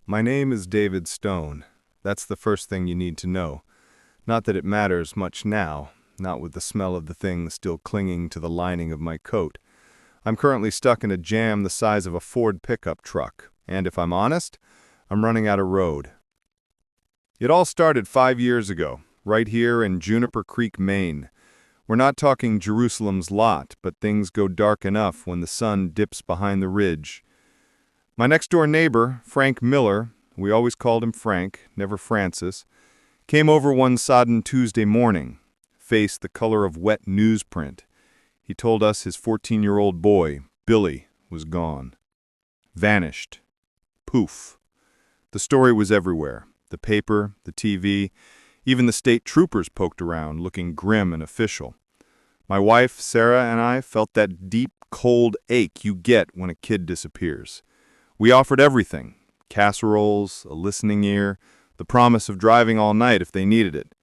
My name is David Stone. That's the first thing you need to know. Not that it matters much now, not with the smell of the thing still clinging to the lining of my coat. I'm currently stuck in a jam the size of a Ford pickup truck, and if I'm honest, I'm running out of road. It all started 5 years ago, right here in Juniper Creek, Maine. We're not talking Jerusalem's Lot, but things go dark enough when the sun dips behind the ridge. My next-door neighbor, Frank Miller, we always called him Frank, never Francis, came over one sodden Tuesday morning, face the color of wet newsprint. He told us his 14-year-old boy, Billy, was gone. Vanished. Poof. The story was everywhere. The paper, the TV, even the state troopers poked around, looking grim and official. My wife, Sarah, and I felt that deep, cold ache you get when a kid disappears. We offered everything: casseroles, a listening ear, the promise of driving all night if they needed it.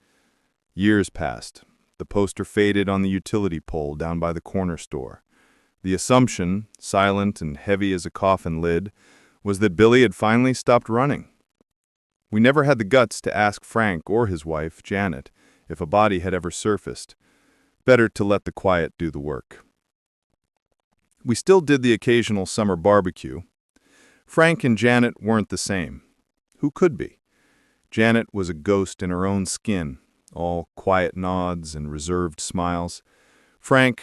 Years passed. The poster faded on the utility pole down by the corner store. The assumption, silent and heavy as a coffin lid, was that Billy had finally stopped running. We never had the guts to ask Frank or his wife, Janet, if a body had ever surfaced. Better to let the quiet do the work. We still did the occasional summer barbecue. Frank and Janet weren't the same. Who could be? Janet was a ghost in her own skin, all quiet nods and reserved smiles. Frank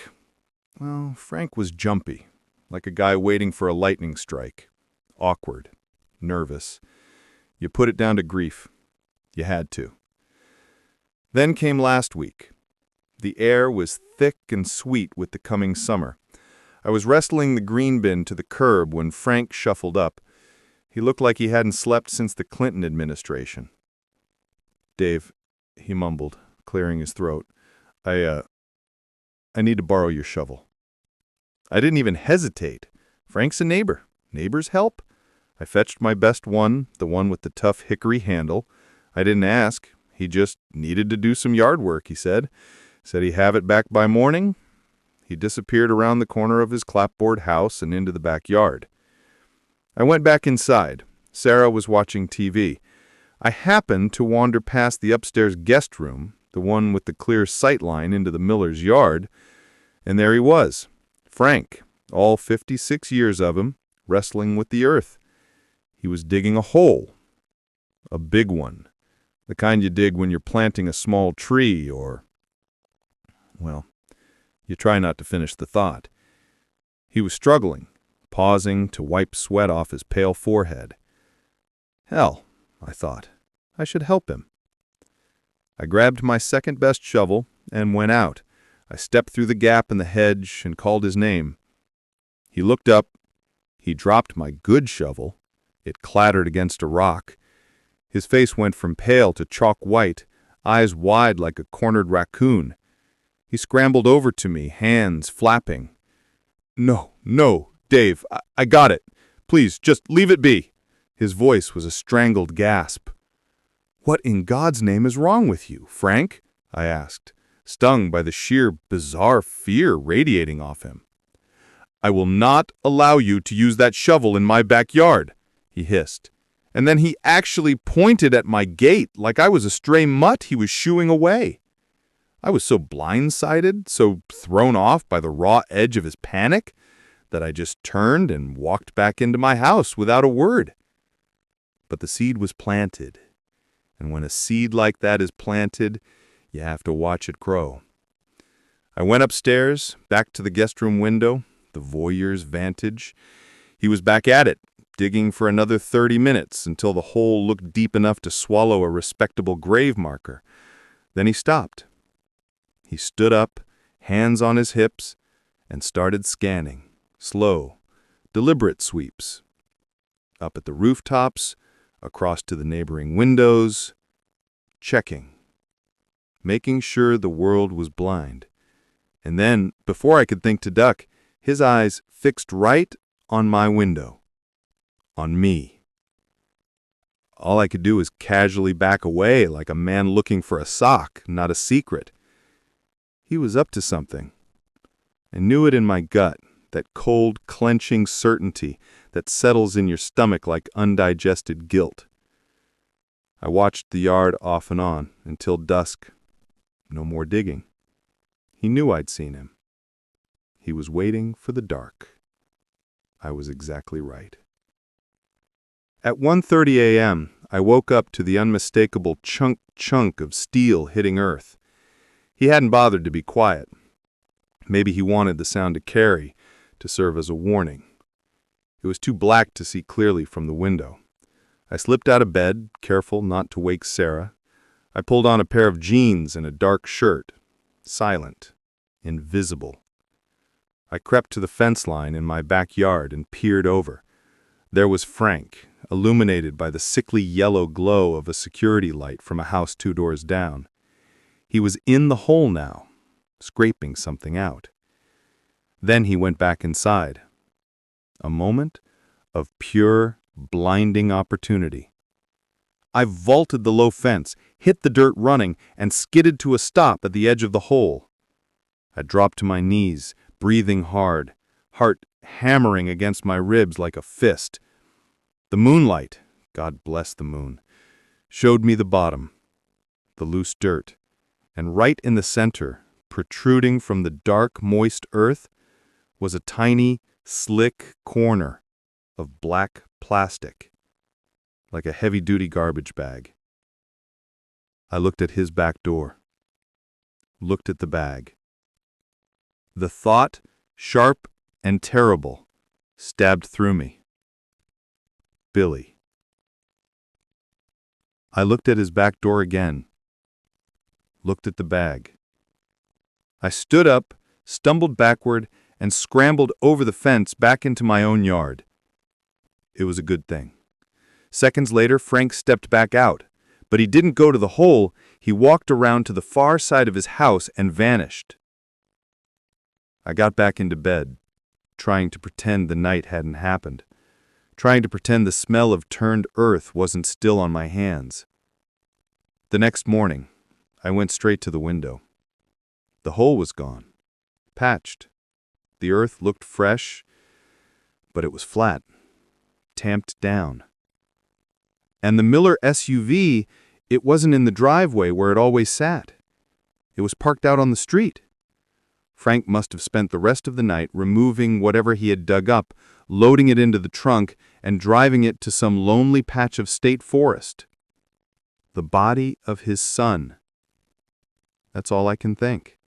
was jumpy, like a guy waiting for a lightning strike. Awkward, nervous. You put it down to grief. You had to. Then came last week. The air was thick and sweet with the coming summer. I was wrestling the green bin to the curb when Frank shuffled up. He looked like he hadn't slept since the Clinton administration. "Dave," he mumbled, clearing his throat, I need to borrow your shovel." I didn't even hesitate. Frank's a neighbor. Neighbors help. I fetched my best one, the one with the tough hickory handle. I didn't ask. He just needed to do some yard work, he said. Said he'd have it back by morning. He disappeared around the corner of his clapboard house and into the backyard. I went back inside. Sarah was watching TV. I happened to wander past the upstairs guest room, the one with the clear sight line into the Miller's yard, and there he was, Frank, all 56 years of him, wrestling with the earth. He was digging a hole. A big one. The kind you dig when you're planting a small tree or... well, you try not to finish the thought. He was struggling, pausing to wipe sweat off his pale forehead. Hell, I thought, I should help him. I grabbed my second-best shovel and went out. I stepped through the gap in the hedge and called his name. He looked up. He dropped my good shovel. It clattered against a rock. His face went from pale to chalk white, eyes wide like a cornered raccoon. He scrambled over to me, hands flapping. No, Dave, I got it. Please, just leave it be." His voice was a strangled gasp. "What in God's name is wrong with you, Frank?" I asked, stung by the sheer bizarre fear radiating off him. "I will not allow you to use that shovel in my backyard," he hissed. And then he actually pointed at my gate like I was a stray mutt he was shooing away. I was so blindsided, so thrown off by the raw edge of his panic, that I just turned and walked back into my house without a word. But the seed was planted, and when a seed like that is planted, you have to watch it grow. I went upstairs, back to the guest room window, the voyeur's vantage. He was back at it, digging for another 30 minutes until the hole looked deep enough to swallow a respectable grave marker. Then he stopped. He stood up, hands on his hips, and started scanning, slow, deliberate sweeps. Up at the rooftops, across to the neighboring windows, checking, making sure the world was blind. And then, before I could think to duck, his eyes fixed right on my window, on me. All I could do was casually back away like a man looking for a sock, not a secret. He was up to something. I knew it in my gut, that cold, clenching certainty that settles in your stomach like undigested guilt. I watched the yard off and on until dusk. No more digging. He knew I'd seen him. He was waiting for the dark. I was exactly right. At 1:30 a.m., I woke up to the unmistakable chunk of steel hitting earth. He hadn't bothered to be quiet. Maybe he wanted the sound to carry, to serve as a warning. It was too black to see clearly from the window. I slipped out of bed, careful not to wake Sarah. I pulled on a pair of jeans and a dark shirt. Silent. Invisible. I crept to the fence line in my backyard and peered over. There was Frank, illuminated by the sickly yellow glow of a security light from a house 2 doors down. He was in the hole now, scraping something out. Then he went back inside. A moment of pure, blinding opportunity. I vaulted the low fence, hit the dirt running, and skidded to a stop at the edge of the hole. I dropped to my knees, breathing hard, heart hammering against my ribs like a fist. The moonlight, God bless the moon, showed me the bottom, the loose dirt, and right in the center, protruding from the dark, moist earth, was a tiny, slick corner of black plastic, like a heavy-duty garbage bag. I looked at his back door, looked at the bag. The thought, sharp and terrible, stabbed through me. Billy. I looked at his back door again, looked at the bag. I stood up, stumbled backward, and scrambled over the fence back into my own yard. It was a good thing. Seconds later, Frank stepped back out, but he didn't go to the hole. He walked around to the far side of his house and vanished. I got back into bed, trying to pretend the night hadn't happened, trying to pretend the smell of turned earth wasn't still on my hands. The next morning, I went straight to the window. The hole was gone, patched. The earth looked fresh, but it was flat, tamped down. And the Miller SUV, it wasn't in the driveway where it always sat. It was parked out on the street. Frank must have spent the rest of the night removing whatever he had dug up, loading it into the trunk, and driving it to some lonely patch of state forest. The body of his son. That's all I can think.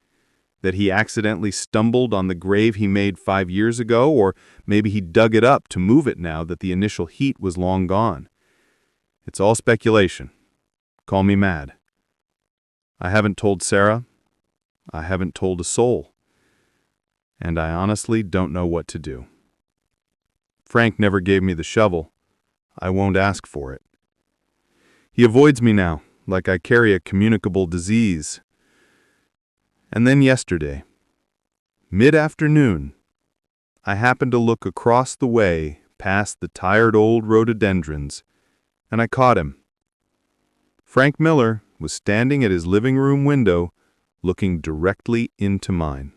That he accidentally stumbled on the grave he made 5 years ago, or maybe he dug it up to move it now that the initial heat was long gone. It's all speculation. Call me mad. I haven't told Sarah. I haven't told a soul. And I honestly don't know what to do. Frank never gave me the shovel. I won't ask for it. He avoids me now, like I carry a communicable disease. And then yesterday, mid-afternoon, I happened to look across the way past the tired old rhododendrons, and I caught him. Frank Miller was standing at his living room window, looking directly into mine.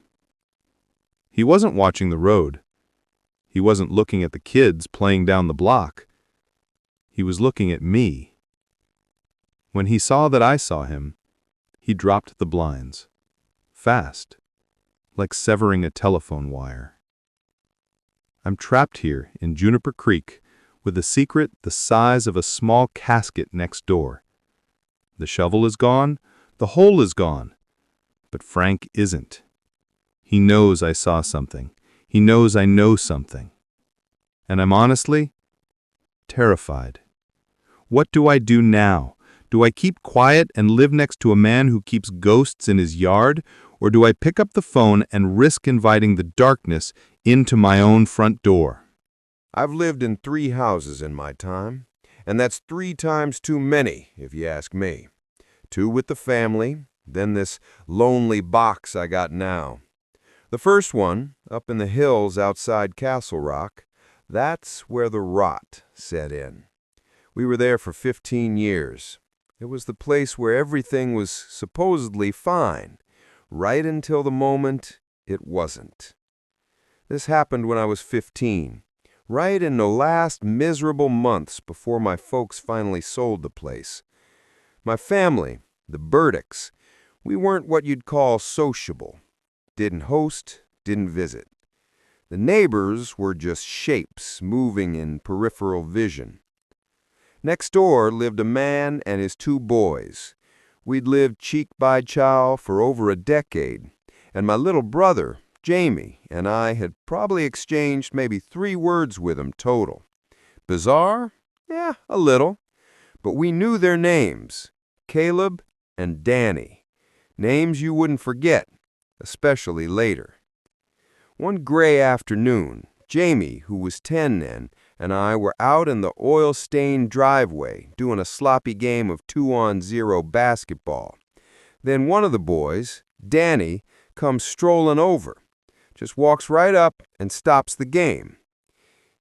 He wasn't watching the road. He wasn't looking at the kids playing down the block. He was looking at me. When he saw that I saw him, he dropped the blinds. Fast, like severing a telephone wire. I'm trapped here in Juniper Creek with a secret the size of a small casket next door. The shovel is gone, the hole is gone, but Frank isn't. He knows I saw something. He knows I know something. And I'm honestly terrified. What do I do now? Do I keep quiet and live next to a man who keeps ghosts in his yard, or do I pick up the phone and risk inviting the darkness into my own front door? I've lived in 3 houses in my time, and that's 3 times too many, if you ask me. 2 with the family, then this lonely box I got now. The first one, up in the hills outside Castle Rock, that's where the rot set in. We were there for 15 years. It was the place where everything was supposedly fine, right until the moment it wasn't. This happened when I was 15, right in the last miserable months before my folks finally sold the place. My family, the Burdicks, we weren't what you'd call sociable. Didn't host, didn't visit. The neighbors were just shapes moving in peripheral vision. Next door lived a man and his 2 boys. We'd lived cheek by jowl for over a decade, and my little brother, Jamie, and I had probably exchanged maybe 3 words with him total. Bizarre? Yeah, a little. But we knew their names, Caleb and Danny. Names you wouldn't forget, especially later. One gray afternoon, Jamie, who was 10 then, and I were out in the oil-stained driveway doing a sloppy game of 2-on-0 basketball. Then one of the boys, Danny, comes strolling over, just walks right up and stops the game.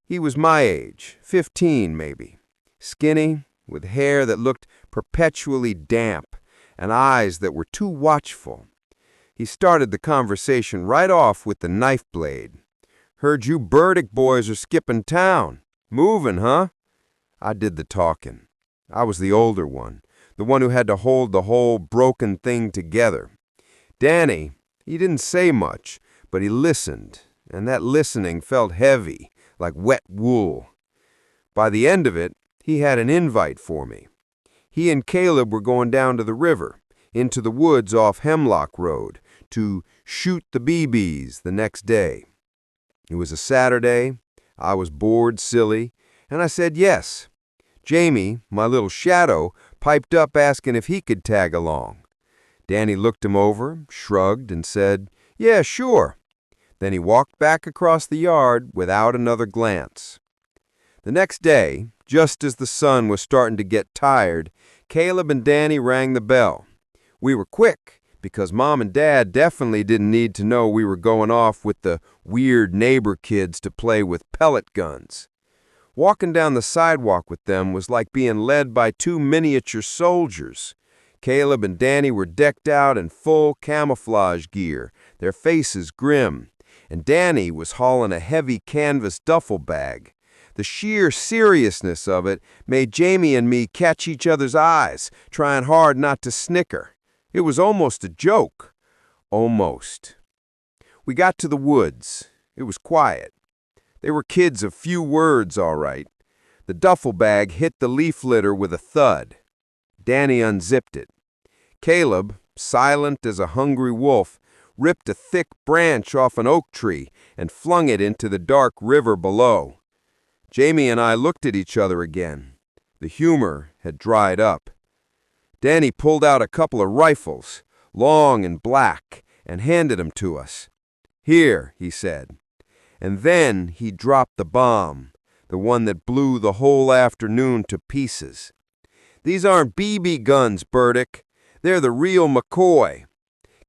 He was my age, 15 maybe, skinny, with hair that looked perpetually damp and eyes that were too watchful. He started the conversation right off with the knife blade. "Heard you Burdick boys are skipping town. Moving, huh?" I did the talking. I was the older one, the one who had to hold the whole broken thing together. Danny, he didn't say much, but he listened, and that listening felt heavy, like wet wool. By the end of it, he had an invite for me. He and Caleb were going down to the river, into the woods off Hemlock Road, to shoot the BBs the next day. It was a Saturday. I was bored silly, and I said yes. Jamie, my little shadow, piped up asking if he could tag along. Danny looked him over, shrugged, and said, "Yeah, sure." Then he walked back across the yard without another glance. The next day, just as the sun was starting to get tired, Caleb and Danny rang the bell. We were quick, because Mom and Dad definitely didn't need to know we were going off with the weird neighbor kids to play with pellet guns. Walking down the sidewalk with them was like being led by 2 miniature soldiers. Caleb and Danny were decked out in full camouflage gear, their faces grim, and Danny was hauling a heavy canvas duffel bag. The sheer seriousness of it made Jamie and me catch each other's eyes, trying hard not to snicker. It was almost a joke. Almost. We got to the woods. It was quiet. They were kids of few words, all right. The duffel bag hit the leaf litter with a thud. Danny unzipped it. Caleb, silent as a hungry wolf, ripped a thick branch off an oak tree and flung it into the dark river below. Jamie and I looked at each other again. The humor had dried up. Danny pulled out a couple of rifles, long and black, and handed them to us. "Here," he said. And then he dropped the bomb, the one that blew the whole afternoon to pieces. "These aren't BB guns, Burdick. They're the real McCoy."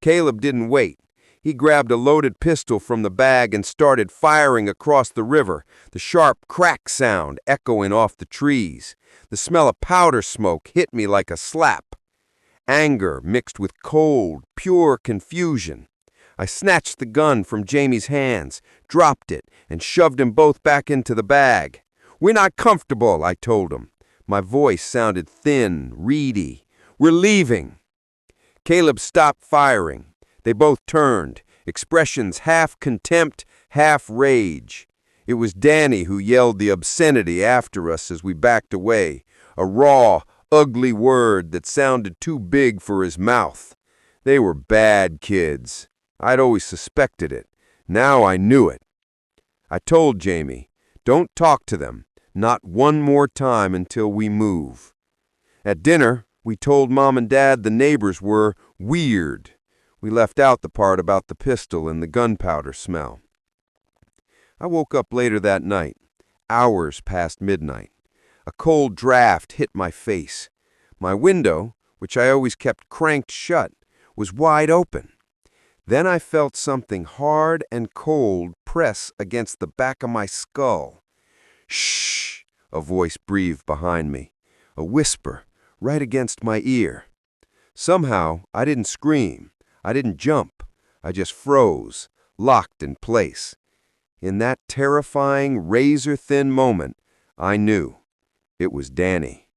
Caleb didn't wait. He grabbed a loaded pistol from the bag and started firing across the river, the sharp crack sound echoing off the trees. The smell of powder smoke hit me like a slap. Anger mixed with cold, pure confusion. I snatched the gun from Jamie's hands, dropped it, and shoved them both back into the bag. "We're not comfortable," I told him. My voice sounded thin, reedy. "We're leaving." Caleb stopped firing. They both turned, expressions half contempt, half rage. It was Danny who yelled the obscenity after us as we backed away, a raw, ugly word that sounded too big for his mouth. They were bad kids. I'd always suspected it. Now I knew it. I told Jamie, "Don't talk to them, not one more time until we move." At dinner, we told Mom and Dad the neighbors were weird. We left out the part about the pistol and the gunpowder smell. I woke up later that night, hours past midnight. A cold draft hit my face. My window, which I always kept cranked shut, was wide open. Then I felt something hard and cold press against the back of my skull. "Shh!" a voice breathed behind me, a whisper right against my ear. Somehow, I didn't scream. I didn't jump. I just froze, locked in place. In that terrifying, razor-thin moment, I knew it was Danny.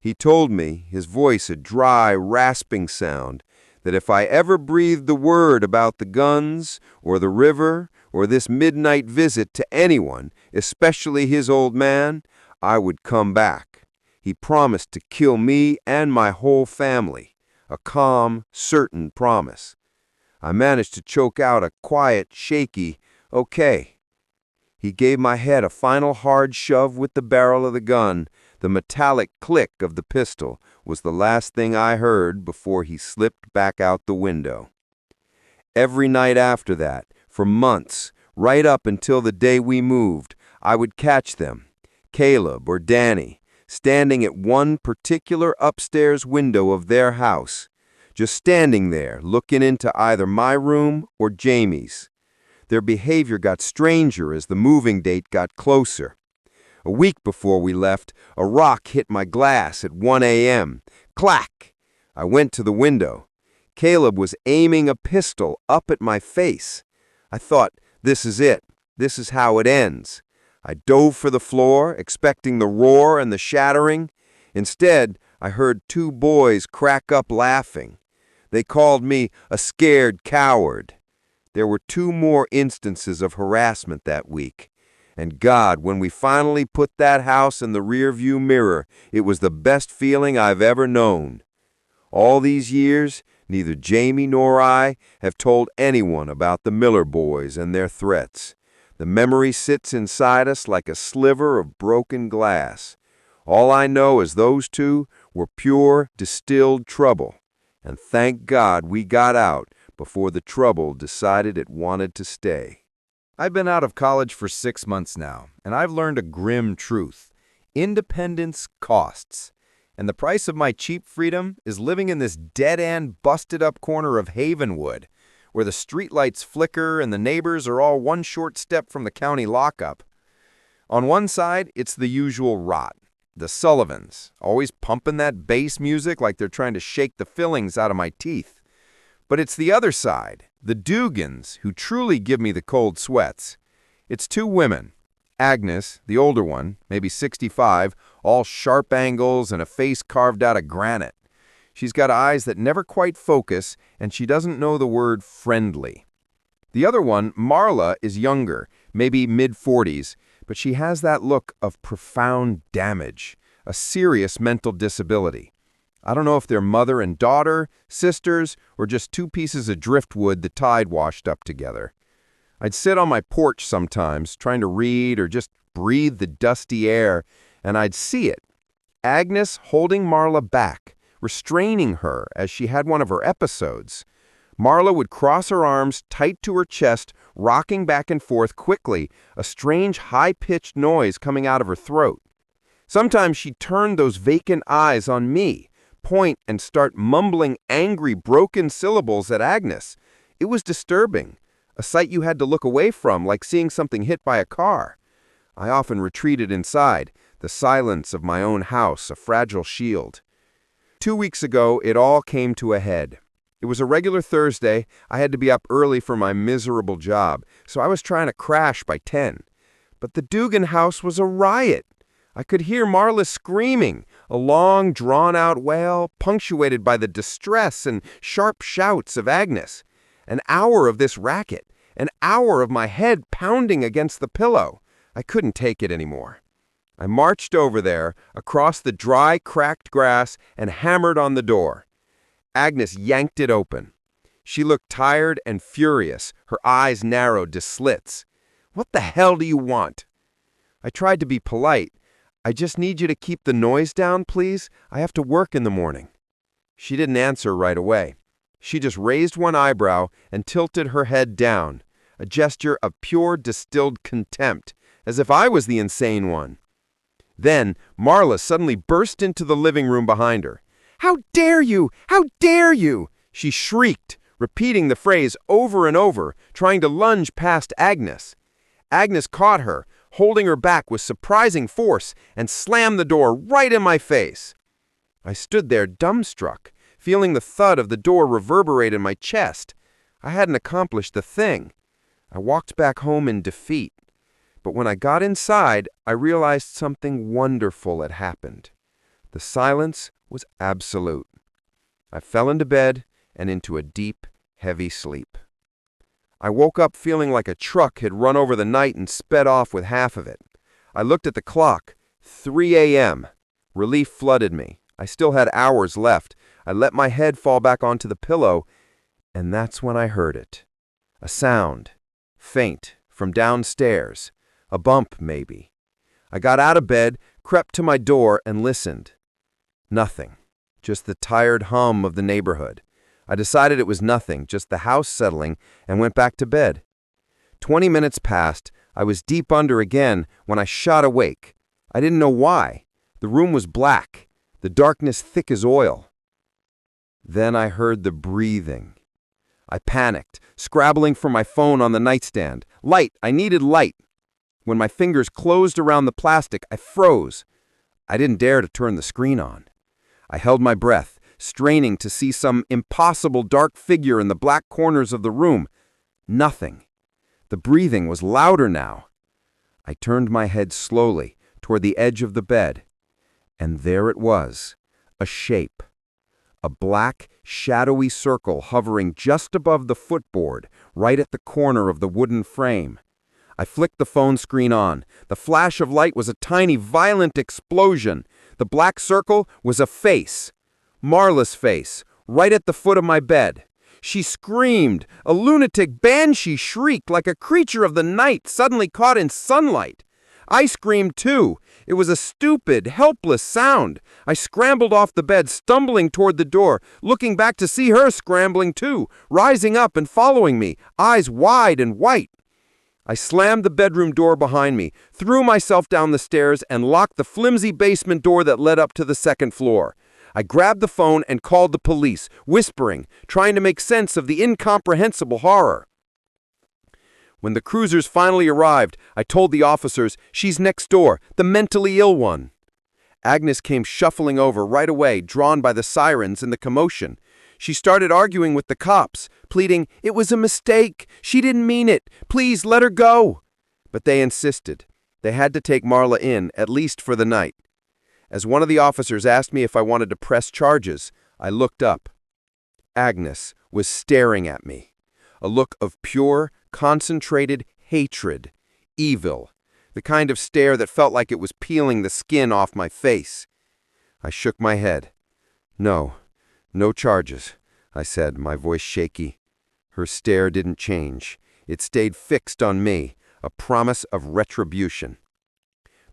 He told me, his voice a dry, rasping sound, that if I ever breathed the word about the guns, or the river, or this midnight visit to anyone, especially his old man, I would come back. He promised to kill me and my whole family. A calm, certain promise. I managed to choke out a quiet, shaky, "Okay." He gave my head a final hard shove with the barrel of the gun. The metallic click of the pistol was the last thing I heard before he slipped back out the window. Every night after that, for months, right up until the day we moved, I would catch them, Caleb or Danny, standing at one particular upstairs window of their house, just standing there looking into either my room or Jamie's. Their behavior got stranger as the moving date got closer. A week before we left, a rock hit my glass at 1 a.m. Clack! I went to the window. Caleb was aiming a pistol up at my face. I thought, this is it. This is how it ends. I dove for the floor, expecting the roar and the shattering. Instead, I heard two boys crack up laughing. They called me a scared coward. There were 2 more instances of harassment that week. And God, when we finally put that house in the rearview mirror, it was the best feeling I've ever known. All these years, neither Jamie nor I have told anyone about the Miller boys and their threats. The memory sits inside us like a sliver of broken glass. All I know is those 2 were pure, distilled trouble. And thank God we got out before the trouble decided it wanted to stay. I've been out of college for 6 months now, and I've learned a grim truth. Independence costs. And the price of my cheap freedom is living in this dead-end, busted-up corner of Havenwood, where the streetlights flicker and the neighbors are all one short step from the county lockup. On one side, it's the usual rot. The Sullivans, always pumping that bass music like they're trying to shake the fillings out of my teeth. But it's the other side, the Dugans, who truly give me the cold sweats. It's 2 women. Agnes, the older one, maybe 65, all sharp angles and a face carved out of granite. She's got eyes that never quite focus, and she doesn't know the word friendly. The other one, Marla, is younger, maybe mid-40s, but she has that look of profound damage, a serious mental disability. I don't know if they're mother and daughter, sisters, or just 2 pieces of driftwood the tide washed up together. I'd sit on my porch sometimes, trying to read or just breathe the dusty air, and I'd see it. Agnes holding Marla back, restraining her as she had one of her episodes. Marla would cross her arms tight to her chest, rocking back and forth quickly, a strange high-pitched noise coming out of her throat. Sometimes she'd turn those vacant eyes on me, point and start mumbling angry, broken syllables at Agnes. It was disturbing, a sight you had to look away from, like seeing something hit by a car. I often retreated inside, the silence of my own house a fragile shield. 2 weeks ago, it all came to a head. It was a regular Thursday. I had to be up early for my miserable job, so I was trying to crash by 10. But the Dugan house was a riot. I could hear Marla screaming, a long, drawn-out wail, punctuated by the distress and sharp shouts of Agnes. An hour of this racket, an hour of my head pounding against the pillow. I couldn't take it anymore. I marched over there, across the dry, cracked grass, and hammered on the door. Agnes yanked it open. She looked tired and furious, her eyes narrowed to slits. "What the hell do you want?" I tried to be polite. "I just need you to keep the noise down, please. I have to work in the morning." She didn't answer right away. She just raised one eyebrow and tilted her head down, a gesture of pure distilled contempt, as if I was the insane one. Then Marla suddenly burst into the living room behind her. "How dare you! How dare you!" she shrieked, repeating the phrase over and over, trying to lunge past Agnes. Agnes caught her, holding her back with surprising force, and slammed the door right in my face. I stood there dumbstruck, feeling the thud of the door reverberate in my chest. I hadn't accomplished the thing. I walked back home in defeat, but when I got inside, I realized something wonderful had happened. The silence was absolute. I fell into bed and into a deep, heavy sleep. I woke up feeling like a truck had run over the night and sped off with half of it. I looked at the clock. 3 a.m. Relief flooded me. I still had hours left. I let my head fall back onto the pillow, and that's when I heard it. A sound, faint, from downstairs. A bump, maybe. I got out of bed, crept to my door, and listened. Nothing. Just the tired hum of the neighborhood. I decided it was nothing, just the house settling, and went back to bed. 20 minutes passed. I was deep under again when I shot awake. I didn't know why. The room was black, the darkness thick as oil. Then I heard the breathing. I panicked, scrabbling for my phone on the nightstand. Light! I needed light. When my fingers closed around the plastic, I froze. I didn't dare to turn the screen on. I held my breath, straining to see some impossible dark figure in the black corners of the room. Nothing. The breathing was louder now. I turned my head slowly toward the edge of the bed, and there it was, a shape. A black, shadowy circle hovering just above the footboard, right at the corner of the wooden frame. I flicked the phone screen on. The flash of light was a tiny, violent explosion. The black circle was a face. Marla's face, right at the foot of my bed. She screamed, a lunatic banshee shriek like a creature of the night suddenly caught in sunlight. I screamed too. It was a stupid, helpless sound. I scrambled off the bed, stumbling toward the door, looking back to see her scrambling too, rising up and following me, eyes wide and white. I slammed the bedroom door behind me, threw myself down the stairs, and locked the flimsy basement door that led up to the second floor. I grabbed the phone and called the police, whispering, trying to make sense of the incomprehensible horror. When the cruisers finally arrived, I told the officers, "She's next door, the mentally ill one." Agnes came shuffling over right away, drawn by the sirens and the commotion. She started arguing with the cops, pleading, "It was a mistake. She didn't mean it. Please let her go." But they insisted. They had to take Marla in, at least for the night. As one of the officers asked me if I wanted to press charges, I looked up. Agnes was staring at me. A look of pure, concentrated hatred, evil, the kind of stare that felt like it was peeling the skin off my face. I shook my head. No charges, I said, my voice shaky. Her stare didn't change. It stayed fixed on me, a promise of retribution.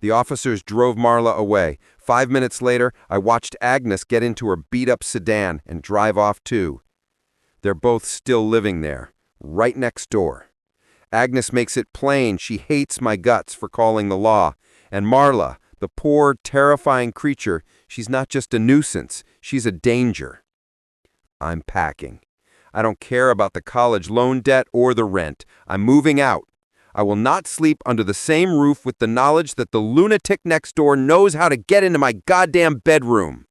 The officers drove Marla away. 5 minutes later, I watched Agnes get into her beat-up sedan and drive off too. They're both still living there, right next door. Agnes makes it plain she hates my guts for calling the law. And Marla, the poor, terrifying creature, she's not just a nuisance, she's a danger. I'm packing. I don't care about the college loan debt or the rent. I'm moving out. I will not sleep under the same roof with the knowledge that the lunatic next door knows how to get into my goddamn bedroom.